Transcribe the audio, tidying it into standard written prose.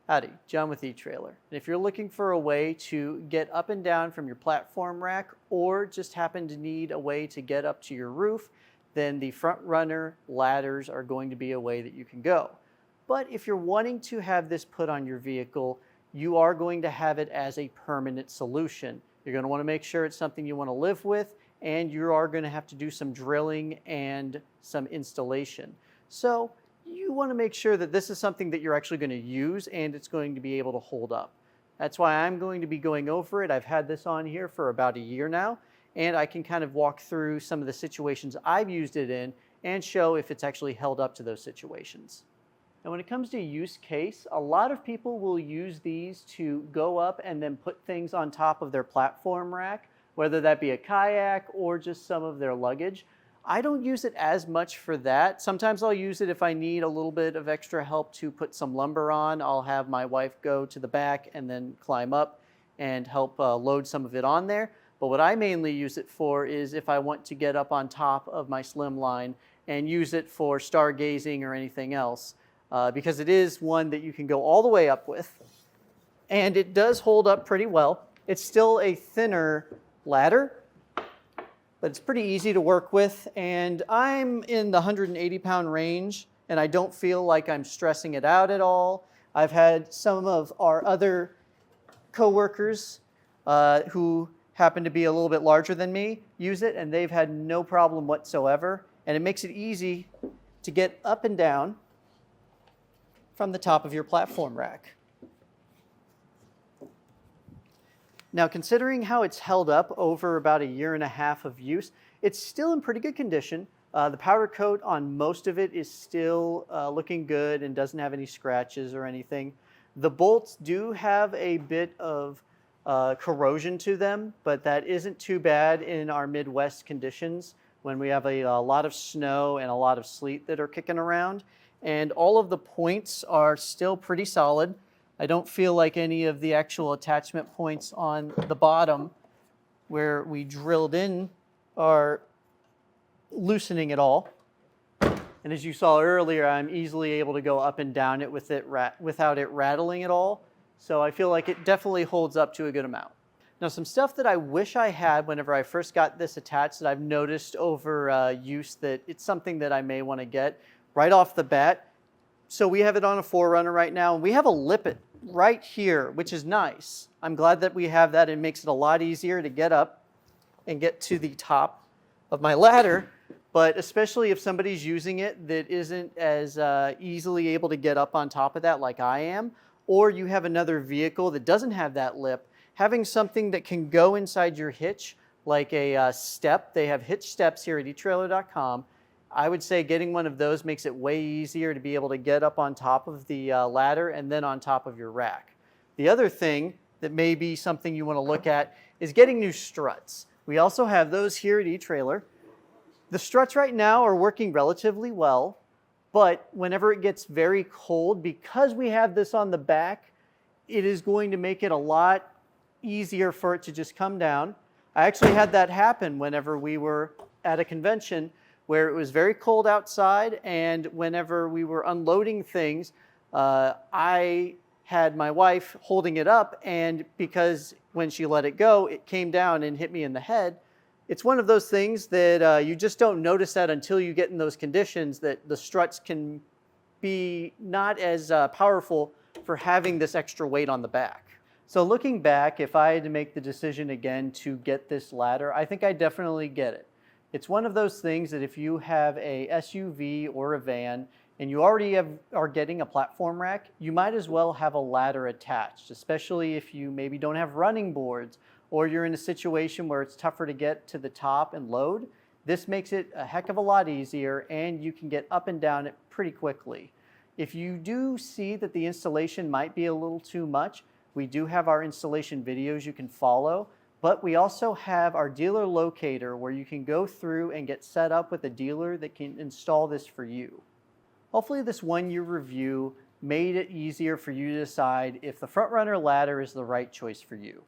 Howdy, John with etrailer. And if you're looking for a way to get up and down from your platform rack or just happen to need a way to get up to your roof, then the front runner ladders are going to be a way that you can go. But if you're wanting to have this put on your vehicle, you are going to have it as a permanent solution. You're going to want to make sure it's something you want to live with, and you are going to have to do some drilling and some installation. So you want to make sure that this is something that you're actually going to use and it's going to be able to hold up. That's why I'm going to be going over it. I've had this on here for about a year now, and I can kind of walk through some of the situations I've used it in and show if it's actually held up to those situations. And when it comes to use case, a lot of people will use these to go up and then put things on top of their platform rack, whether that be a kayak or just some of their luggage. I don't use it as much for that. Sometimes I'll use it if I need a little bit of extra help to put some lumber on. I'll have my wife go to the back and then climb up and help load some of it on there. But what I mainly use it for is if I want to get up on top of my slimline and use it for stargazing or anything else, because it is one that you can go all the way up with. And it does hold up pretty well. It's still a thinner ladder, but it's pretty easy to work with, and I'm in the 180-pound range, and I don't feel like I'm stressing it out at all. I've had some of our other coworkers who happen to be a little bit larger than me use it, and they've had no problem whatsoever, and it makes it easy to get up and down from the top of your platform rack. Now, considering how it's held up over about a year and a half of use, it's still in pretty good condition. The powder coat on most of it is still looking good and doesn't have any scratches or anything. The bolts do have a bit of corrosion to them, but that isn't too bad in our Midwest conditions when we have a lot of snow and a lot of sleet that are kicking around. And all of the points are still pretty solid. I don't feel like any of the actual attachment points on the bottom where we drilled in are loosening at all. And as you saw earlier, I'm easily able to go up and down it without it rattling at all. So I feel like it definitely holds up to a good amount. Now, some stuff that I wish I had whenever I first got this attached that I've noticed over use that it's something that I may want to get right off the bat. So we have it on a 4Runner right now, and we have a lippet right here, which is nice. I'm glad that we have that. It makes it a lot easier to get up and get to the top of my ladder, but especially if somebody's using it that isn't as easily able to get up on top of that like I am, or you have another vehicle that doesn't have that lip, having something that can go inside your hitch, like a step. They have hitch steps here at etrailer.com. I would say getting one of those makes it way easier to be able to get up on top of the ladder and then on top of your rack. The other thing that may be something you want to look at is getting new struts. We also have those here at etrailer. The struts right now are working relatively well, but whenever it gets very cold, because we have this on the back, it is going to make it a lot easier for it to just come down. I actually had that happen whenever we were at a convention where it was very cold outside, and whenever we were unloading things, I had my wife holding it up, and because when she let it go, it came down and hit me in the head. It's one of those things that you just don't notice that until you get in those conditions, that the struts can be not as powerful for having this extra weight on the back. So looking back, if I had to make the decision again to get this ladder, I think I definitely get it. It's one of those things that if you have a SUV or a van and you already are getting a platform rack, you might as well have a ladder attached, especially if you maybe don't have running boards or you're in a situation where it's tougher to get to the top and load. This makes it a heck of a lot easier, and you can get up and down it pretty quickly. If you do see that the installation might be a little too much, we do have our installation videos you can follow. But we also have our dealer locator where you can go through and get set up with a dealer that can install this for you. Hopefully this one-year review made it easier for you to decide if the front runner ladder is the right choice for you.